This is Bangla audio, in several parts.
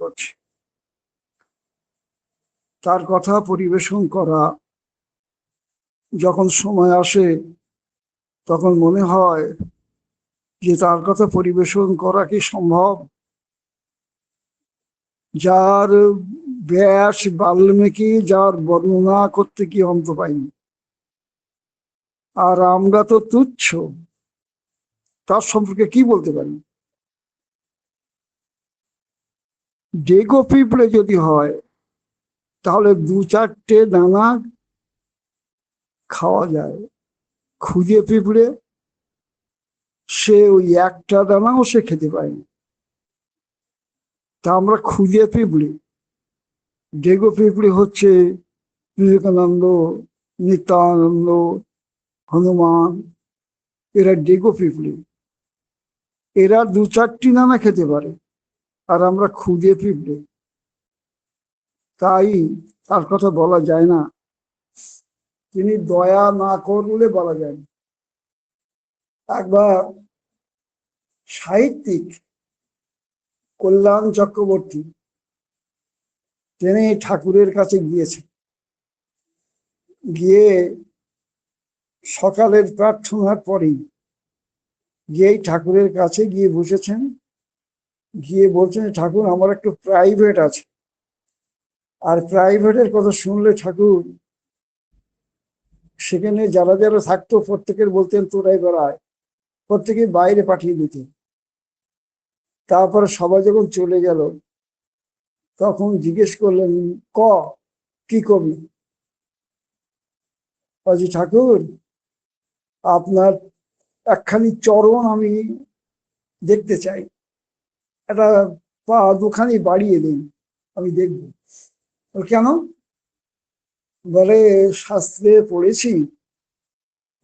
করছে, তার কথা পরিবেশন করা যখন সময় আসে তখন মনে হয় যে তার কথা পরিবেশন করা কি সম্ভব? যার ব্যাস বাল্মীকি, যার বর্ণনা করতে কি অন্ত পাইনি, আর আমরা তো তুচ্ছ, তার সম্পর্কে কি বলতে পারি? ডেগো পিঁপড়ে যদি হয় তাহলে 2-4টে দানা খাওয়া যায়। খুদে পিঁপড়ে সে ওই একটা দানাও সে খেতে পায়নি। তা আমরা খুদে পিঁপড়ে। ডেগো পিঁপড়ে হচ্ছে বিবেকানন্দ, নিত্যানন্দ, হনুমান, এরা ডেগো পিঁপড়ে। এরা 2-4টি দানা খেতে পারে, আর আমরা খুদে পিঁপড়ে। তাই তার কথা বলা যায় না, তিনি দয়া না করলে বলা যায় না। একবার সাহিত্যিক কল্যাণ চক্রবর্তী তিনি ঠাকুরের কাছে গিয়েছেন, গিয়ে সকালের প্রার্থনার পরেই গিয়েই ঠাকুরের কাছে গিয়ে বসেছেন, গিয়ে বলছেন, ঠাকুর আমার একটু প্রাইভেট আছে। আর প্রাইভেটের কথা শুনলে ঠাকুর সেখানে যারা যারা থাকতো প্রত্যেকের বলতেন তোরাই বেড়ায়, প্রত্যেকে বাইরে পাঠিয়ে দিতেন। তারপরে সবাই যখন চলে গেল তখন জিজ্ঞেস করলেন, কি কবি? বলছি, ঠাকুর আপনার একখানি চরণ আমি দেখতে চাই, একটা পা দুখানি বাড়িয়ে দিন, আমি দেখব। কেন? বলে, শাস্ত্রে পড়েছি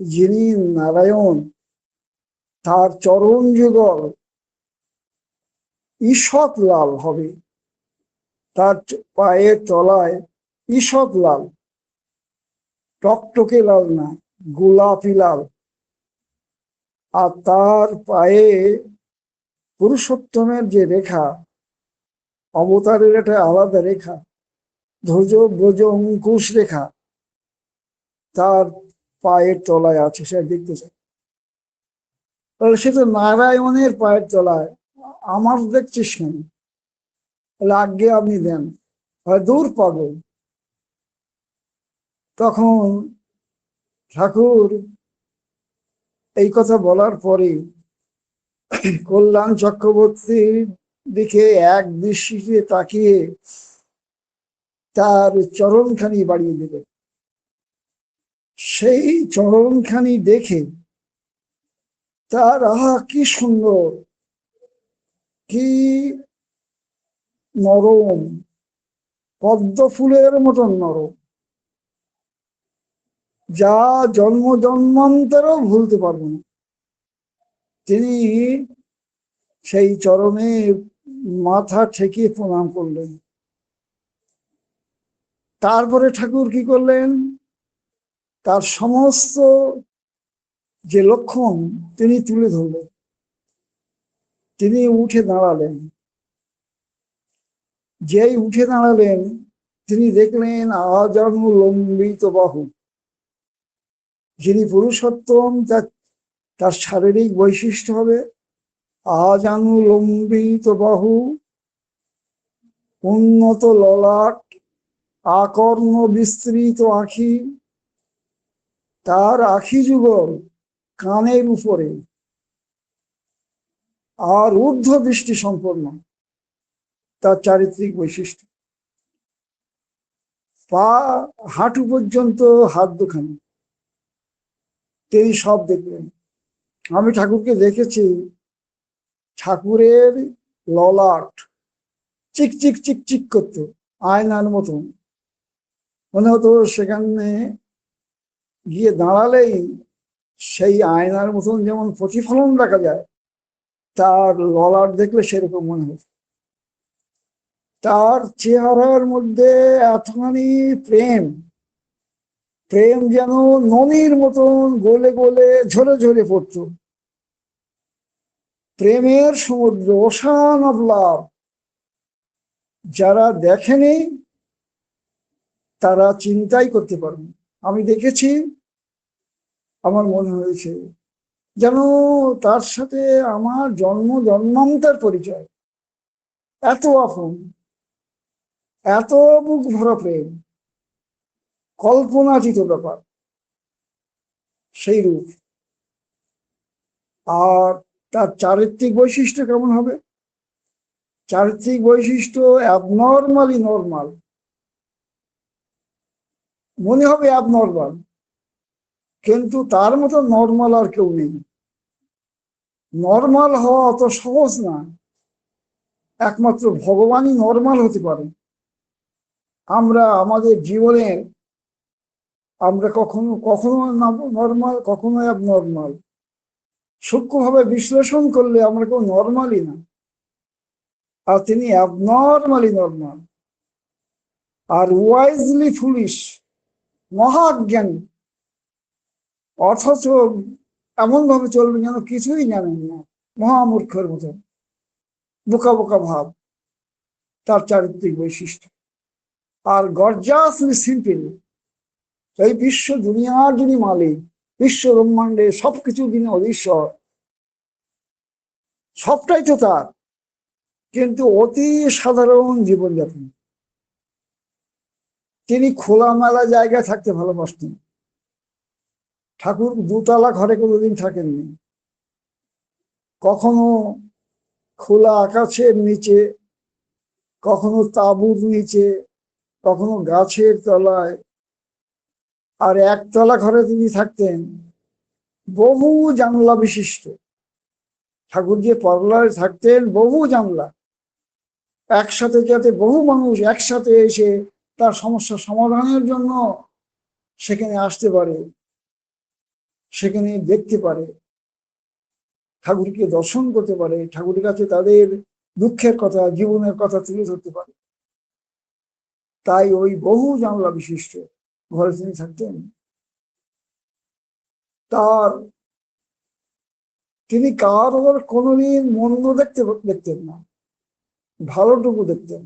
যিনি নারায়ণ তার চরণ যুগল ঈষৎ লাল হবে, তার পায়ের তলায় ঈষৎ লাল, টকটকে লাল না, গোলাপি লাল। আর তার পায়ে পুরুষোত্তমের যে রেখা, অবতারের একটা আলাদা রেখা, ধ্বজ ব্রজ অঙ্কুশ রেখা তার পায়ের তলায় আছে, সে দেখতে চাই। তাহলে সে তো নারায়ণের পায়ের তলায়, আমার দেখছিস কেন? তাহলে আজ্ঞে আপনি দেন, হয় দূর পাবো। তখন ঠাকুর এই কথা বলার পরে কল্যাণ চক্রবর্তীর দিকে এক দৃষ্টিতে তাকিয়ে তার চরণখানি বাড়িয়ে দিলেন। সেই চরণখানি দেখে তার আহা কি সুন্দর, কি নরম, পদ্ম ফুলের মতন নরম, যা জন্ম জন্মান্তরেও ভুলতে পারবো না। তিনি সেই চরণে মাথা ঠেকিয়ে প্রণাম করলেন। তারপরে ঠাকুর কি করলেন, তার সমস্ত যে লক্ষণ তিনি তুলে ধরলেন। তিনি উঠে দাঁড়ালেন, যেই উঠে দাঁড়ালেন তিনি দেখলেন আজানু লম্বিত বাহু। যিনি পুরুষোত্তম তার শারীরিক বৈশিষ্ট্য হবে আজানু লম্বিত বাহু, উন্নত ললাট, আকর্ণ বিস্তৃত আখি, তার আখি যুগল কানের উপরে, আর ঊর্ধ্ব দৃষ্টি সম্পন্ন তার চারিত্রিক বৈশিষ্ট্য। পা হাঁটু পর্যন্ত হাত দুখানি, তিনি সব দেখলেন। আমি ঠাকুরকে দেখেছি, ঠাকুরের ললাট চিক চিক চিক চিক করতো আয়নার মতন, মনে হতো সেখানে গিয়ে দাঁড়ালেই সেই আয়নার মতন যেমন প্রতিফলন দেখা যায়, তার ললাট দেখলে সেরকম মনে হতো। তার চেহারার মধ্যে এতখানি প্রেম, প্রেম যেন নদীর মতন গলে গলে ঝরে ঝরে পড়ত। প্রেমের সমুদ্র, ওশান অফ লাভ। যারা দেখেনি তারা চিন্তাই করতে পারেন। আমি দেখেছি, আমার মনে হয়েছে যেন তার সাথে আমার জন্মান্তর পরিচয়, এত আপন, এত বুক ভরা প্রেম, কল্পনাতীত ব্যাপার সেই রূপ। আর তার চারিত্রিক বৈশিষ্ট্য কেমন হবে? চারিত্রিক বৈশিষ্ট্য অ্যাবনর্মালি নর্মাল, মনে হবে অ্যাবনর্মাল, কিন্তু তার মতো নর্মাল আর কেউ নেই। নর্মাল হওয়া অত সহজ না, একমাত্র ভগবানই নর্মাল হতে পারে। আমরা আমাদের জীবনে আমরা কখনো কখনো নর্মাল, কখনো অ্যাবনর্মাল। সূক্ষ্মভাবে বিশ্লেষণ করলে আমরা কেউ নর্মালই না, আর তিনি অ্যাবনর্মালি নর্মাল। আর ওয়াইজলি ফুলিশ, মহাজ্ঞানী, অথচ এমন ভাবে চলবেন যেন কিছুই জানেন না, মহামূর্খের মতো, বোকা বোকা ভাব তার চারিত্রিক বৈশিষ্ট্য। আর গর্জাসলি সিম্পল, এই বিশ্ব দুনিয়ার যিনি মালিক, বিশ্ব ব্রহ্মাণ্ডে সবকিছু যিনি অধীশ্বর, সবটাই তো তার, কিন্তু অতি সাধারণ জীবনযাপন। তিনি খোলামেলা জায়গায় থাকতে ভালোবাসতেন। ঠাকুর দুতলা ঘরে কোনোদিন থাকেননি, কখনো খোলা আকাশের নিচে, কখনো তাঁবুর নিচে, কখনো গাছের তলায়। আর একতলা ঘরে তিনি থাকতেন বহু জানলা বিশিষ্ট। ঠাকুর যে পার্লারে থাকতেন বহু জানলা, একসাথে যাতে বহু মানুষ একসাথে এসে তার সমস্যা সমাধানের জন্য সেখানে আসতে পারে, সেখানে দেখতে পারে, ঠাকুরকে দর্শন করতে পারে, ঠাকুরের কাছে তাদের দুঃখের কথা, জীবনের কথা তুলে ধরতে পারে। তাই ওই বহু জানলা বিশিষ্ট ঘরে তিনি থাকতেন। তার তিনি কারোর কোনোদিন মন্দ দেখতেন না, ভালোটুকু দেখতেন।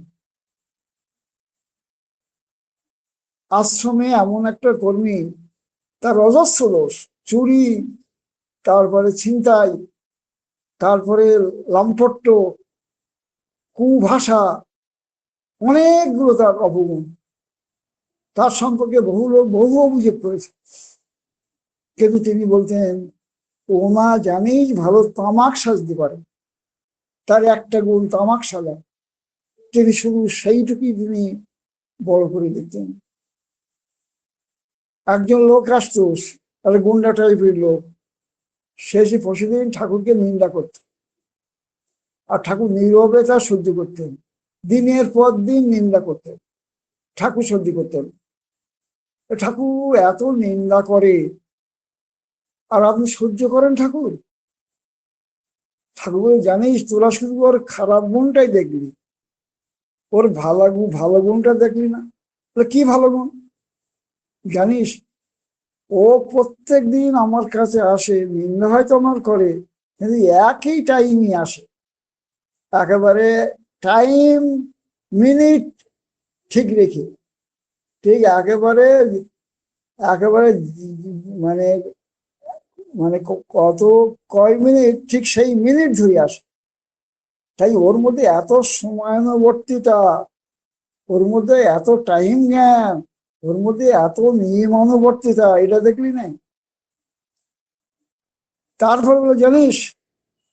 আশ্রমে এমন একটা কর্মী, তার অজস্র দোষ, চুরি, তারপরে ছিনতাই, তারপরে লাম্পট্য, কুভাষা, অনেকগুলো তার অপগুণ। তার সম্পর্কে বহু লোক বহু অভিযোগ করেছে, কিন্তু তিনি বলতেন ওনা জানেই ভালো তামাক সাজতে পারে, তার একটা গুণ তামাক সাজা, তিনি শুধু সেইটুকুই তিনি বড় করে দেখতেন। একজন লোক আসতো, তাহলে গুন্ডা টাইপের লোক, সে প্রতিদিন ঠাকুরকে নিন্দা করত, আর ঠাকুর নীরবে তা সহ্য করতেন, দিনের পর দিন নিন্দা করতেন, ঠাকুর সহ্য করতেন। ঠাকুর এত নিন্দা করে আর আপনি সহ্য করেন? ঠাকুর ঠাকুর জানিস তোরা শুধু ওর খারাপ গুণটাই দেখলি, ওর ভালো গুণটা দেখলি না। কি ভালো গুণ জানিস? ও প্রত্যেক দিন আমার কাছে আসে, নিন্দা হয়তো আমার করে, কিন্তু একই টাইমই আসে, একেবারে টাইম মিনিট ঠিক রেখে, ঠিক একেবারে একেবারে মানে মানে কত কয় মিনিট ঠিক সেই মিনিট ধরে আসে। তাই ওর মধ্যে এত সময়ানুবর্তিতা, ওর মধ্যে এত টাইম জ্ঞান, ওর মধ্যে এত নিয়মানুবর্তিতা, এটা দেখলি না? তারপর জানিস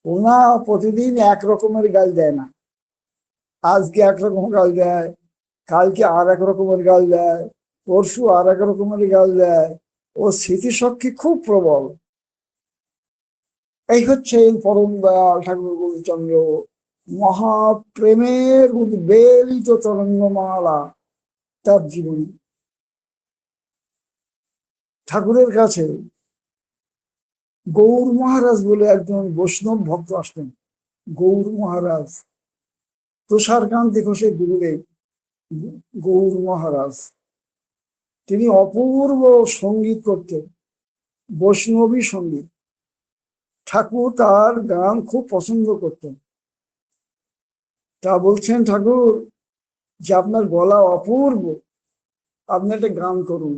ওনা প্রতিদিন এক রকমের গাল দেয় না, আজকে একরকম গাল দেয়, কালকে আর এক রকমের গাল দেয়, পরশু আর এক রকমের গাল দেয়। ও স্মৃতিশক্তি খুব প্রবল। এই হচ্ছে পরম দয়াল ঠাকুর গৌরচন্দ্র, মহাপ্রেমের উদ্বেলিত তরঙ্গমালা তার জীবনী। ঠাকুরের কাছে গৌর মহারাজ বলে একজন বৈষ্ণব ভক্ত আসতেন। গৌর মহারাজ, তুষারকান্তি ঘোষের গুরুদেব গৌর মহারাজ, তিনি অপূর্ব সঙ্গীত করতেন, বৈষ্ণবী সঙ্গীত। ঠাকুর তার গান খুব পছন্দ করতেন। তা বলছেন ঠাকুর যে আপনার গলা অপূর্ব, আপনি একটা গান করুন।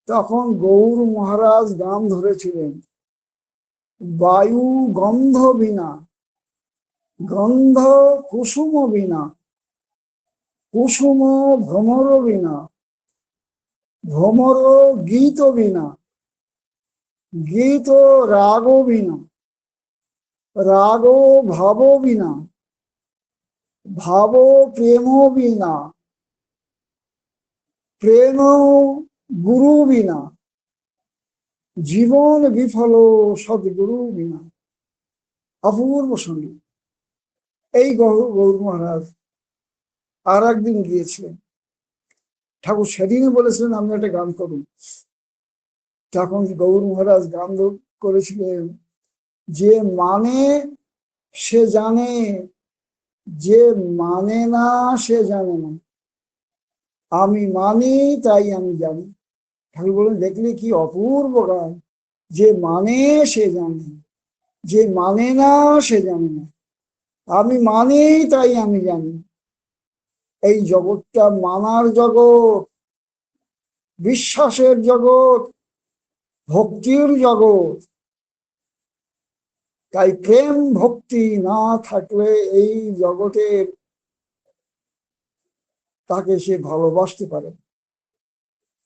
তখন গৌর মহারাজ গান ধরেছিলেন, বায়ু গন্ধ বিনা, গন্ধ কুসুম বিনা, কুসুম ভ্রমর বিনা, ভ্রমর গীত বিনা, গীত রাগ বিনা, রাগ ভাব বিনা, ভাব প্রেম বিনা, প্রেম গুরু বিনা, জীবন বিফল সদ্গুরু বিনা। অপূর্ব সঙ্গীত। এই গৌর মহারাজ আর একদিন গিয়েছিলেন, ঠাকুর সেদিনই বলেছিলেন আপনি একটা গান করুন। তখন গৌর মহারাজ গান করেছিলেন, যে মানে সে জানে, যে মানে না সে জানে না, আমি মানি তাই আমি জানি। ঠাকুর বলেন, দেখলে কি অপূর্ব গান। যে মানে সে জানে, যে মানে না সে জানে না, আমি মানি তাই আমি জানি। এই জগৎটা মানার জগৎ, বিশ্বাসের জগৎ, ভক্তির জগৎ। তাই প্রেম ভক্তি না থাকলে এই জগতের তাকে সে ভালোবাসতে পারে।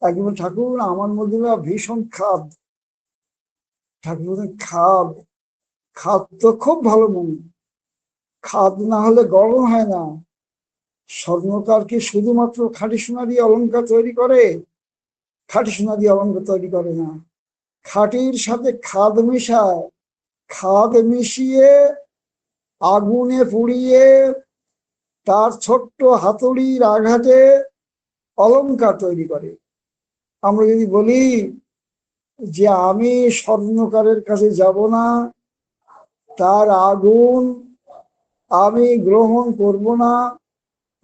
একদম ঠাকুর আমার মধ্যে ভীষণ খাদ। ঠাকুর খাদ, খাদ তো খুব ভালো মনে, খাদ না হলে গরম হয় না। স্বর্ণকার কি শুধুমাত্র খাঁটি সোনা দিয়ে অলঙ্কার তৈরি করে? খাঁটি সোনা দিয়ে অলঙ্কার তৈরি করে না, খাঁটির সাথে খাদ মিশায়। খাদ মিশিয়ে আগুনে পুড়িয়ে তার ছোট্ট হাতুড়ির আঘাতে অলঙ্কার তৈরি করে। আমরা যদি বলি যে আমি স্বর্ণকারের কাছে যাব না, তার আগুন আমি গ্রহণ করব না,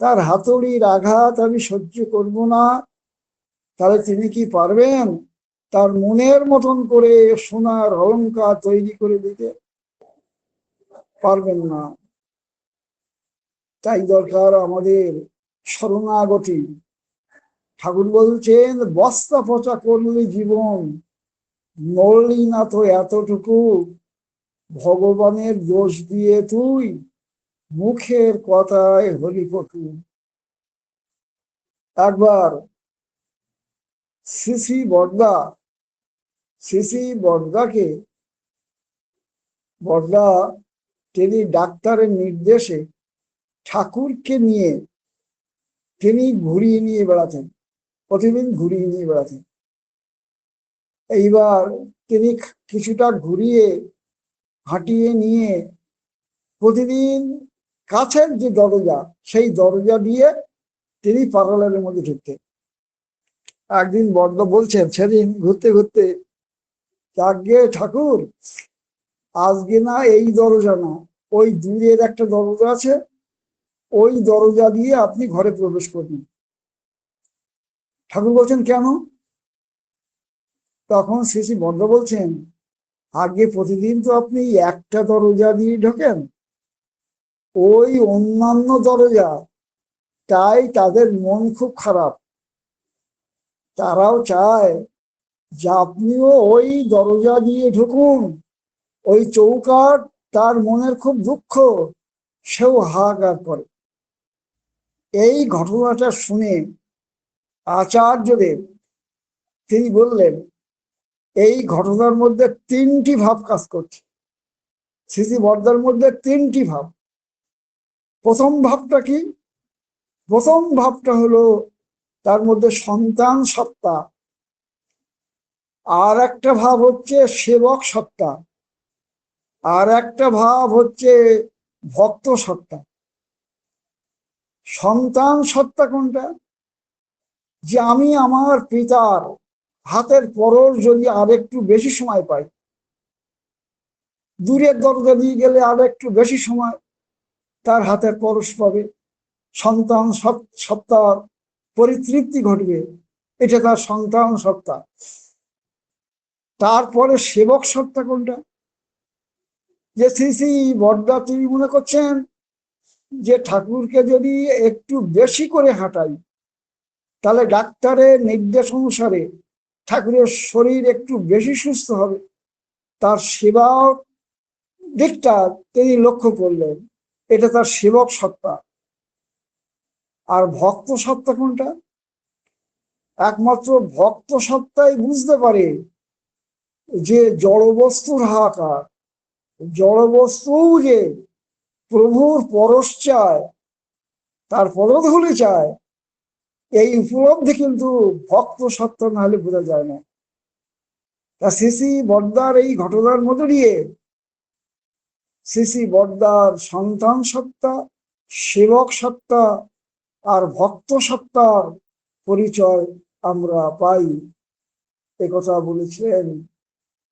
তার হাতুড়ির আঘাত আমি সহ্য করব না, তাহলে তিনি কি পারবেন তার মনের মতন করে সোনার অলঙ্কার তৈরি করে দিতে? পারবেন না। তাই দরকার আমাদের শরণাগতি। ঠাকুর বলছেন, বস্তা পচা করলে জীবন, নড়লি না তো এতটুকু, ভগবানের দোষ দিয়ে তুই মুখের কথায় হরিপটু। একবার শ্রী বড়দা, শ্রী বড়দাকে, বড়দা তিনি ডাক্তারের নির্দেশে ঠাকুরকে নিয়ে তিনি ঘুরিয়ে নিয়ে বেড়াতেন, প্রতিদিন ঘুরিয়ে নিয়ে বেড়াতেন। এইবার তিনি কিছুটা ঘুরিয়ে হাঁটিয়ে নিয়ে প্রতিদিন কাছের যে দরজা, সেই দরজা দিয়ে তিনি পার্লারের মধ্যে ঢুকতেন। একদিন বড্ড বলছেন, সেদিন ঘুরতে ঘুরতে, আগে ঠাকুর আজকে না এই দরজা না, ওই দূরের একটা দরজা আছে, ওই দরজা দিয়ে আপনি ঘরে প্রবেশ করবেন। ঠাকুর বলছেন, কেন? তখন শ্রী বড্ড বলছেন, আগে প্রতিদিন তো আপনি একটা দরজা দিয়ে ঢোকেন, ওই অন্যান্য দরজা, তাই তাদের মন খুব খারাপ, তারাও চায় যে আপনিও ওই দরজা দিয়ে ঢুকুন। ওই চৌকাঠ, তার মনের খুব দুঃখ, সেও হাহাকার করে। এই ঘটনাটা শুনে আচার্যদেব তিনি বললেন, এই ঘটনার মধ্যে তিনটি ভাব কাজ করছে। শ্রী বড়দার মধ্যে তিনটি ভাব। প্রথম ভাবটা কি? প্রথম ভাবটা হলো তার মধ্যে সন্তান সত্তা, আর একটা ভাব হচ্ছে সেবক সত্তা, আর একটা ভাব হচ্ছে ভক্ত সত্তা। সন্তান সত্তা কোনটা? যে আমি আমার পিতার হাতের পরশ যদি আর একটু বেশি সময় পাই, দূরের দরজা দিয়ে গেলে আর একটু বেশি সময় তার হাতের পরশ পাবে, সন্তান সত্তার পরিতৃপ্তি ঘটবে, এটা তার সন্তান সত্তা। তারপরে সেবক সত্তা কোনটা? যে শ্রী শ্রী বড়দা তিনি মনে করছেন যে ঠাকুরকে যদি একটু বেশি করে হাঁটাই, তাহলে ডাক্তারের নির্দেশ অনুসারে ঠাকুরের শরীর একটু বেশি সুস্থ হবে। তার সেবা দিকটা তিনি লক্ষ্য করলেন, এটা তার সেবক সত্তা। আর ভক্ত সত্তা কোনটা? একমাত্র ভক্ত সত্তাই বুঝতে পারে যে জড়বস্তুর হাহাকার, জড়বস্তু যে প্রভুর পরশ চায়, তার পদধূলি চায়, এই উপলব্ধি কিন্তু ভক্ত সত্তা না হলে বোঝা যায় না। তা শ্রী বর্দার এই ঘটনার মধ্যে দিয়ে শ্রী বর্দার সন্তান সত্তা, সেবক সত্তা আর ভক্ত সত্তার পরিচয় আমরা পাই। একথা বলেছিলেন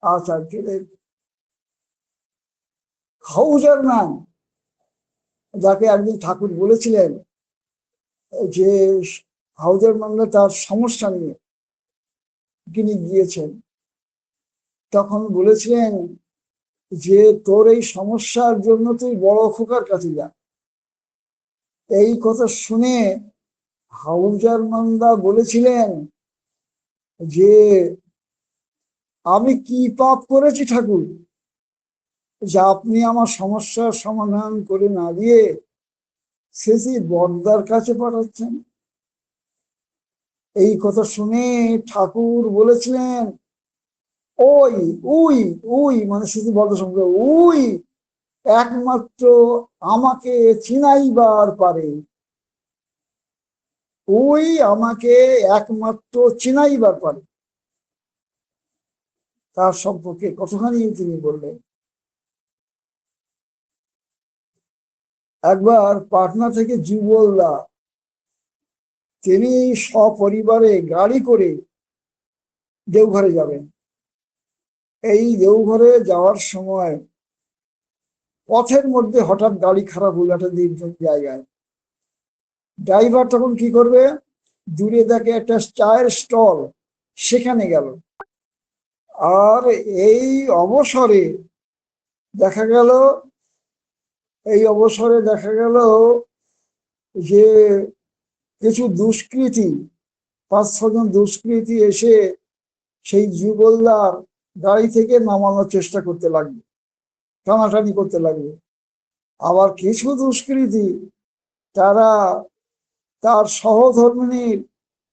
আচার্যদেব। হাউজারম্যান, যাকে একদিন ঠাকুর বলেছিলেন যে হাউজারম্যান তার সমস্যা নিয়ে তিনি গিয়েছেন, তখন বলেছিলেন যে তোর এই সমস্যার জন্য তুই বড় খোকার কাছে যা। এই কথা শুনে হাউজারম্যান বলেছিলেন যে আমি কি পাপ করেছি ঠাকুর, যে আপনি আমার সমস্যার সমাধান করে না দিয়ে শ্রী বর্দার কাছে পাঠাচ্ছেন। এই কথা শুনে ঠাকুর বলেছিলেন, ওই উই উই মানে শ্রী বর্দা সম্পর্কে উই একমাত্র আমাকে চিনাইবার পারে, ওই আমাকে একমাত্র চিনাইবার পারে। তার সম্পর্কে কতখানি তিনি বললেন। একবার পাটনা থেকে যুগলদা, তিনি সপরিবারে গাড়ি করে দেওঘরে যাবেন। এই দেওঘরে যাওয়ার সময় পথের মধ্যে হঠাৎ গাড়ি খারাপ হলো একটা নির্জন জায়গায়। ড্রাইভার তখন কি করবে, দূরে দেখে একটা চায়ের স্টল, সেখানে গেল। আর এই অবসরে দেখা গেল যে কিছু দুষ্কৃতী, 5-6 জন দুষ্কৃতী এসে সেই যুগলদার গাড়ি থেকে নামানোর চেষ্টা করতে লাগবে, টানাটানি করতে লাগবে। আবার কিছু দুষ্কৃতী তারা তার সহধর্মিনীর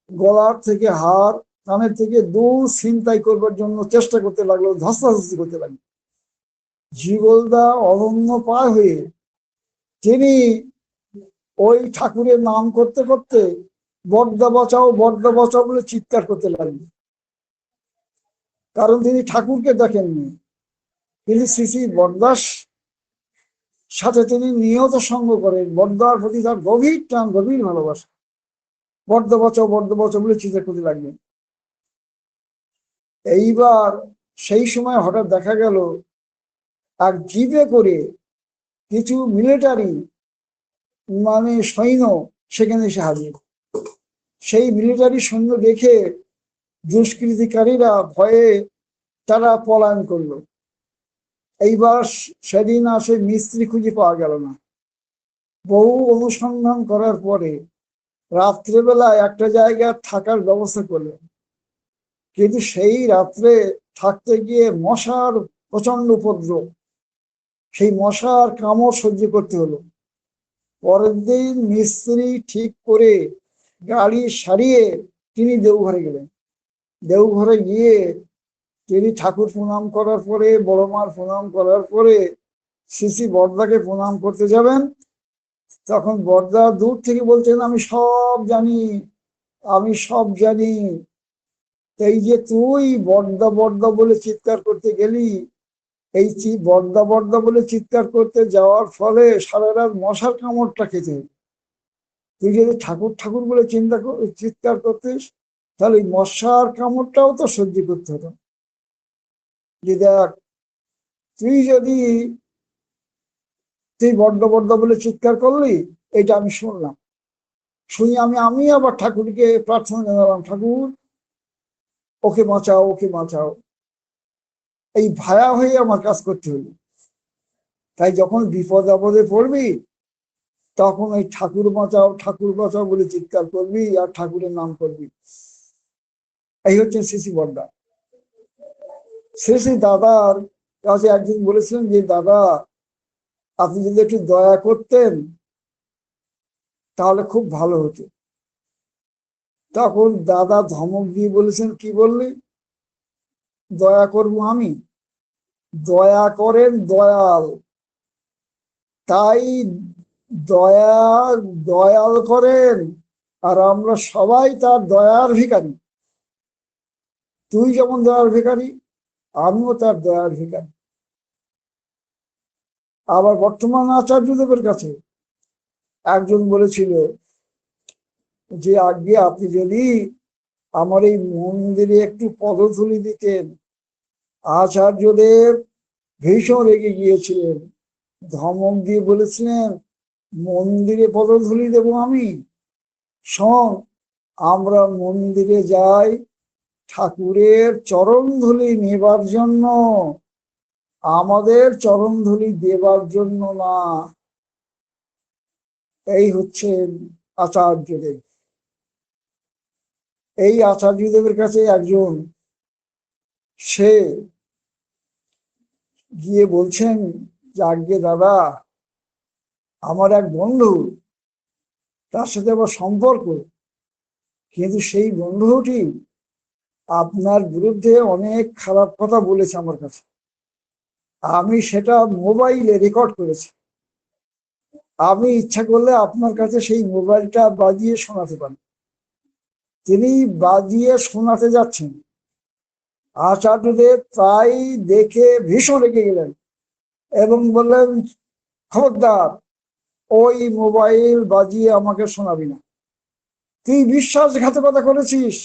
গলার থেকে হার, কানের থেকে দুল ছিনতাই করবার জন্য চেষ্টা করতে লাগলো, ধস্তাধস্তি করতে লাগলো। যুগলদা অরণ্য পার হয়ে তিনি ওই ঠাকুরের নাম করতে করতে বর্দা বাঁচাও বলে চিৎকার করতে লাগলেন। কারণ তিনি ঠাকুরকে দেখেননি, তিনি শ্রী বর্দার সাথে তিনি নিয়ত সঙ্গ করেন। বর্দার প্রতি তার গভীর টান, গভীর ভালোবাসা। বর্দা বাঁচাও বলে চিৎকার করতে লাগলেন। এইবার সেই সময় হঠাৎ দেখা গেল এক জিপে করে কিছু মিলিটারি মানে সৈন্য সেখানে এসে হাজির। সেই মিলিটারি সৈন্য দেখে দুষ্কৃতিকারীরা ভয়ে তারা পলায়ন করলো। এইবার সেদিন আসে মিস্ত্রি খুঁজে পাওয়া গেল না। বহু অনুসন্ধান করার পরে রাত্রেবেলায় একটা জায়গায় থাকার ব্যবস্থা করলেন, কিন্তু সেই রাত্রে থাকতে গিয়ে মশার প্রচন্ড উপদ্রব, সেই মশার কামড় সহ্য করতে হলো। পরের দিন মিস্ত্রি ঠিক করে গাড়ি সারিয়ে তিনি দেওঘরে গেলেন। দেওঘরে গিয়ে তিনি ঠাকুর প্রণাম করার পরে, বড় মার প্রণাম করার পরে শ্রী বর্দাকে প্রণাম করতে যাবেন। তখন বর্দা দূর থেকে বলছেন, আমি সব জানি, আমি সব জানি। এই যে তুই বর্দা বলে চিৎকার করতে গেলি, এই বর্দা বলে চিৎকার করতে যাওয়ার ফলে সারা রাত মশার কামড়টা খেতে হতো। তুই যদি ঠাকুর ঠাকুর বলে চিৎকার করতিস, তাহলে মশার কামড়টাও তো সহ্য করতে হতো। যে দেখ, তুই বর্দা বলে চিৎকার করলি, এটা আমি শুনলাম। শুনি আমি আবার ঠাকুরকে প্রার্থনা জানালাম, ঠাকুর ওকে বাঁচাও, ওকে বাঁচাও। এই ভায়া হয়ে আমার কাজ করতে হলো। তাই যখন বিপদ আপদে পড়বি, তখন ওই ঠাকুর বাঁচাও বলে চিৎকার করবি আর ঠাকুরের নাম করবি। এই হচ্ছে শ্রী বর্দা। শ্রী দাদার কাছে একদিন বলেছিলেন যে দাদা, আপনি যদি একটু দয়া করতেন তাহলে খুব ভালো হতো। তখন দাদা ধমক দিয়ে বলেছেন, কি বললি? দয়া করবো আমি? দয়া করেন দয়াল, তাই দয়া দয়াল করেন, আর আমরা সবাই তার দয়ার ভিখারি। তুই যেমন দয়ার ভিখারি, আমিও তার দয়ার ভিখারি। আবার বর্তমান আচার্যদেবের কাছে একজন বলেছিল যে আগে আপনি যদি আমার এই মন্দিরে একটু পদধূলি দিতেন। আচার্যদেব ভীষণ রেগে গিয়েছিলেন, ধমক দিয়ে বলেছিলেন, মন্দিরে পদধূলি দেব আমি? শোন, আমরা মন্দিরে যাই ঠাকুরের চরণধূলি নেবার জন্য, আমাদের চরণধূলি দেবার জন্য না। এই হচ্ছে আচার্যদেব। এই আচার্যদেবের কাছে একজন সে গিয়ে বলছেন যে আজ্ঞে দাদা, আমার এক বন্ধু, তার সাথে আবার সম্পর্ক, কিন্তু সেই বন্ধুটি আপনার বিরুদ্ধে অনেক খারাপ কথা বলেছে আমার কাছে। আমি সেটা মোবাইলে রেকর্ড করেছি। আমি ইচ্ছা করলে আপনার কাছে সেই মোবাইলটা বাজিয়ে শোনাতে পারি। তিনি বাজিয়ে শোনাতে যাচ্ছেন। আচার্যদেব তাই দেখে ভীষণ রেগে গেলেন এবং বললেন, খবরদার, ওই মোবাইল বাজিয়ে আমাকে শোনাবি না। তুই বিশ্বাসঘাতকতা করেছিস।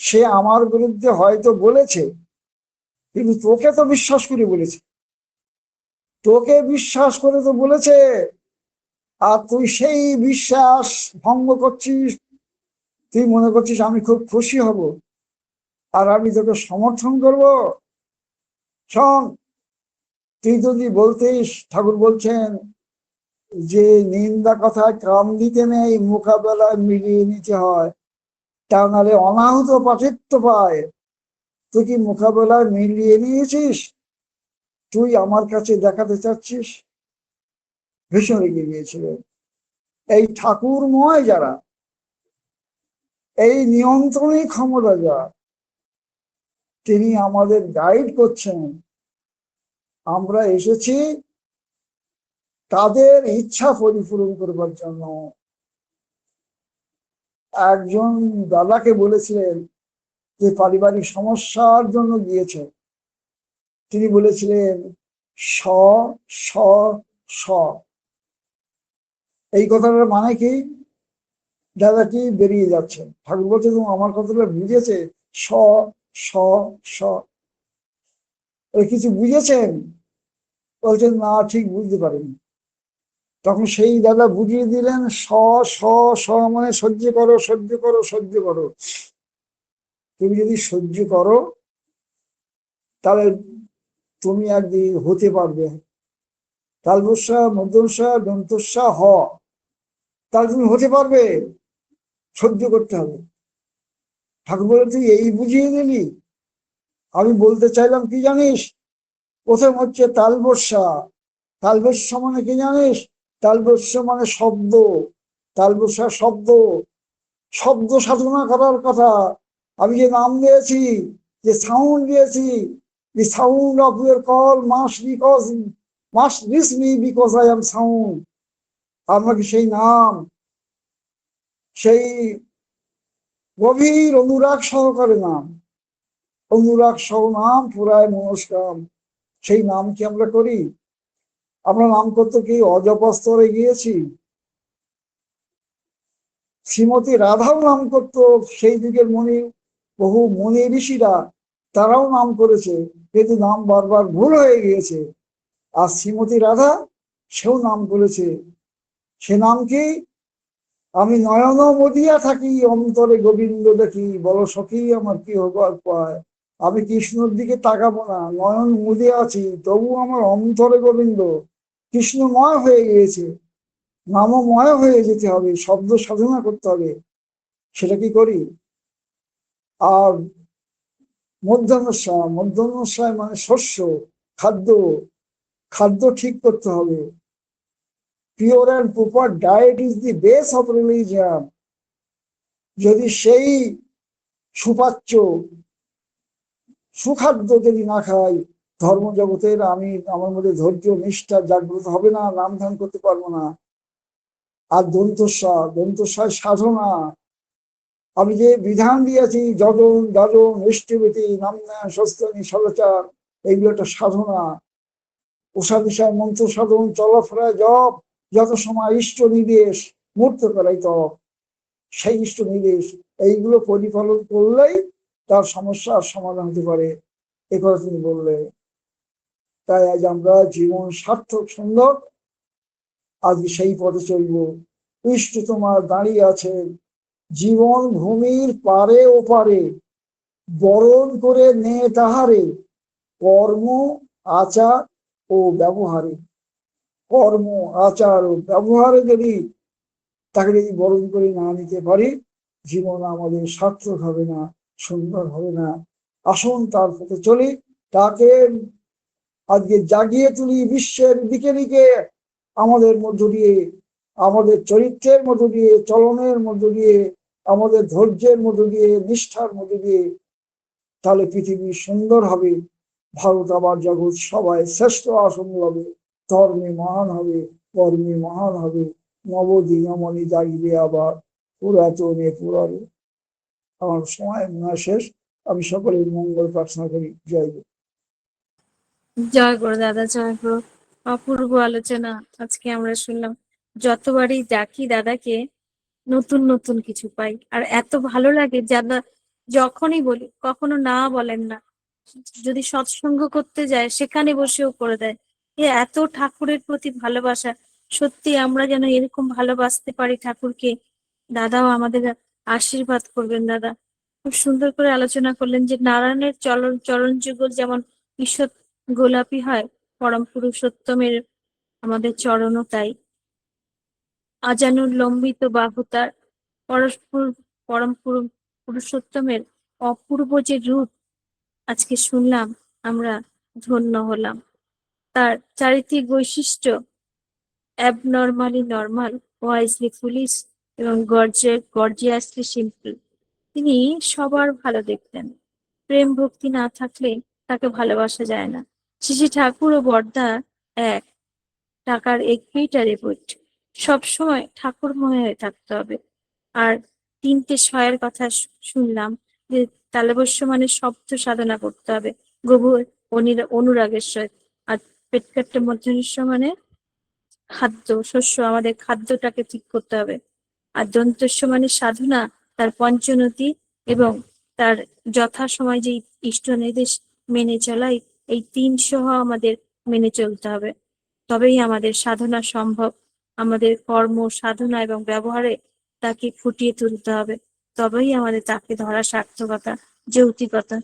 সে আমার বিরুদ্ধে হয়তো বলেছে, কিন্তু তোকে তো বিশ্বাস করে বলেছে, তোকে বিশ্বাস করে তো বলেছে, আর তুই সেই বিশ্বাস ভঙ্গ করছিস। তুই মনে করছিস আমি খুব খুশি হব আর আমি তোকে সমর্থন করব? শোন, তুই যদি বলতিস, ঠাকুর বলছেন যে নিন্দা কথায় কান দিতে নেই, মোকাবেলায় মিলিয়ে নিতে হয়, তা নাহলে অনাহুত পাঠিত্ব পায়। তুই কি মোকাবেলায় মিলিয়ে নিয়েছিস? তুই আমার কাছে দেখাতে চাচ্ছিস? ভীষণ রেগে গিয়েছিল। এই ঠাকুরময় যারা, এই নিয়ন্ত্রণী ক্ষমতা যারা, তিনি আমাদের গাইড করছেন। আমরা এসেছি তাদের ইচ্ছা পরিপূরণ করবার জন্য। একজন দাদাকে বলেছিলেন যে পারিবারিক সমস্যার জন্য গিয়েছে, তিনি বলেছিলেন স স স। এই কথাটার মানে কি? দাদাটি বেরিয়ে যাচ্ছে। ঠাকুর বলছে, তুমি আমার কথাটা বুঝেছে? স স স। কিছু বুঝেছেন? বলছেন না, ঠিক বুঝতে পারেনি। তখন সেই দাদা বুঝিয়ে দিলেন, স স স মানে সহ্য করো, সহ্য করো, সহ্য করো। তুমি যদি সহ্য করো তাহলে তুমি একদিন হতে পারবে। তালবস্যা মধ্যস্যা দন্তস্যা হ, তাহলে তুমি হতে পারবে। সহ্য করতে হবে। ঠাকুর বলে, তুই এই বুঝিয়ে দিলি? আমি বলতে চাইলাম কি জানিস, প্রথম হচ্ছে তালবস্যা। তালবস্যা মানে কি জানিস? তালবস্যা মানে শব্দ। তালবস্যা শব্দ, শব্দ সাধনা করার কথা। আমি যে নাম দিয়েছি, যে সাউন্ড দিয়েছি, the sound of your call must reach me because I am sound. আমাকে সেই নাম, সেই গভীর অনুরাগ সহকারে নাম, অনুরাগ সহ নাম পুরায় মনস্কাম, সেই নাম কি আমরা করি? আমরা নাম করতে কি অজপস্তরে গিয়েছি? শ্রীমতী রাধাও নাম করত। সেই যুগের মণি, বহু মণি ঋষিরা, তারাও নাম করেছে, কিন্তু নাম বারবার ভুল হয়ে গিয়েছে। আর শ্রীমতী রাধা, সেও নাম করেছে। সে নাম কি? আমি নয়ন মদিয়া থাকি, অন্তরে গোবিন্দ দেখি, বলো সখী আমার কি হবার পায়। আমি কৃষ্ণর দিকে তাকাবো না, নয়ন মুদিয়া আছি, তবু আমার অন্তরে গোবিন্দ কৃষ্ণময় হয়ে গিয়েছে। নামময় হয়ে যেতে হবে, শব্দ সাধনা করতে হবে, সেটা কি করি? আর মধ্যাহ্নসায় মানে শস্য, খাদ্য, খাদ্য ঠিক করতে হবে। Pure and proper diet is the base of religion. যদি সেই সুপাচ্য সুখাদ্য যদি না খাই, ধর্মজগতের আমি আমার মধ্যে ধৈর্য নিষ্ঠা জাগ্রত হবে না, নাম ধ্যান করতে পারবো না। আর দন্তস্বয় সাধনা, আমি যে বিধান দিয়েছি যজন যাজন ইষ্টিবীতি নাম স্বস্তি সদাচার, এইগুলো একটা সাধনা। উষা দিশায় মন্ত্র সাধন, চলাফেরায় জপ, যত সময় ইষ্ট নির্দেশ, মূর্ত করাই তপ, সেই ইষ্ট নির্দেশ এইগুলো প্রতিপালন করলেই তার সমস্যার সমাধান হতে পারে, এ কথা তিনি বললেন। তাই আজ আমরা জীবন সার্থক সুন্দর আজকে সেই পথে চলব। ইষ্ট তোমার দাঁড়িয়ে আছে জীবন ভূমির পারে ওপারে, বরণ করে নে তাহারে কর্ম আচার ও ব্যবহারে। কর্ম আচার ও ব্যবহারে যদি তাকে যদি বরণ করে না নিতে পারি, জীবন আমাদের সার্থক হবে না, সুন্দর হবে না। আসুন তার পথে চলি, তাকে আজকে জাগিয়ে তুলি বিশ্বের দিকে দিকে, আমাদের মধ্য দিয়ে, আমাদের চরিত্রের মধ্য দিয়ে, চলনের মধ্য দিয়ে, আমাদের ধৈর্যের মধ্য দিয়ে, নিষ্ঠার মধ্য দিয়ে। তাহলে পৃথিবী সুন্দর হবে, ভারত আবার জগৎ সবাই শ্রেষ্ঠ আসন হবে, ধর্মে মহান হবে, কর্মে মহান হবে, নবদিগমণি জাগিবে আবার পুরাতনে পুরাবে। আমার সময় মনে শেষ, আমি সকলের মঙ্গল প্রার্থনা করি। জয় গুরু। জয় গুরু দাদা, জয় গুরু। অপূর্ব আলোচনা আজকে আমরা শুনলাম। যতবারই ডাকি দাদাকে নতুন নতুন কিছু পাই, আর এত ভালো লাগে দাদা যখনই বলি কখনো না বলেন না। যদি সৎসঙ্গ করতে যায় সেখানে বসেও করে দেয়। এত ঠাকুরের প্রতি ভালোবাসা, সত্যি আমরা যেন এরকম ভালোবাসতে পারি ঠাকুরকে। দাদাও আমাদের আশীর্বাদ করবেন। দাদা খুব সুন্দর করে আলোচনা করলেন যে নারায়ণের চরণ যুগল যেমন ঈশ্বর গোলাপি হয়, পরম পুরুষোত্তমের আমাদের চরণও তাই। আজানুলম্বিত বাহু তার, পরস্পর পরম পুরুষোত্তমের অপূর্ব যে রূপ আজকে শুনলাম, আমরা ধন্য হলাম। তার চারিত্রিক বৈশিষ্ট্য অ্যাবনর্মালি নর্মাল, ওয়াইজলি ফুলিশ এবং গর্জিয়াসলি সিম্পল। তিনি সবার ভালো দেখতেন। প্রেম ভক্তি না থাকলে তাকে ভালোবাসা যায় না। শ্রী ঠাকুর ও বর্দা এক, টাকার এক পিটার এ সবসময় ঠাকুরময় হয়ে থাকতে হবে। আর তিনটে ছয়ের কথা শুনলাম যে তালবস্য মানে শব্দ সাধনা করতে হবে, গভীর অনুরাগের সহিত। আর পেটকাট্টা মধ্যনিস্য মানে খাদ্য শস্য, আমাদের খাদ্যটাকে ঠিক করতে হবে। আর দন্তস্য মানে সাধনা, তার পঞ্চনতি এবং তার যথাসময় যে ইষ্ট নির্দেশ মেনে চলাই, এই তিন সহ আমাদের মেনে চলতে হবে। তবেই আমাদের সাধনা সম্ভব। আমাদের কর্ম সাধনা এবং ব্যবহারে তাকে ফুটিয়ে তুলতে হবে, তবেই আমাদের তাকে ধরা সার্থকতা, যৌক্তিকতা।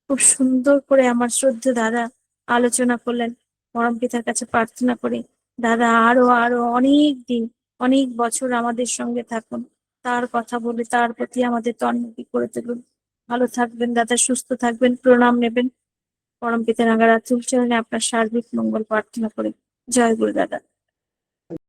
খুব সুন্দর করে আমার শ্রদ্ধেয় দাদা আলোচনা করলেন। পরম পিতার কাছে প্রার্থনা করি দাদা আরো আরো অনেক দিন, অনেক বছর আমাদের সঙ্গে থাকুন, তার কথা বলে তার প্রতি আমাদের তন্মুখী করে তুলুন। ভালো থাকবেন দাদা, সুস্থ থাকবেন, প্রণাম নেবেন। পরম পিতা রাঙা রাতুল চরণে আপনার সার্বিক মঙ্গল প্রার্থনা করি। জয় গুরু দাদা।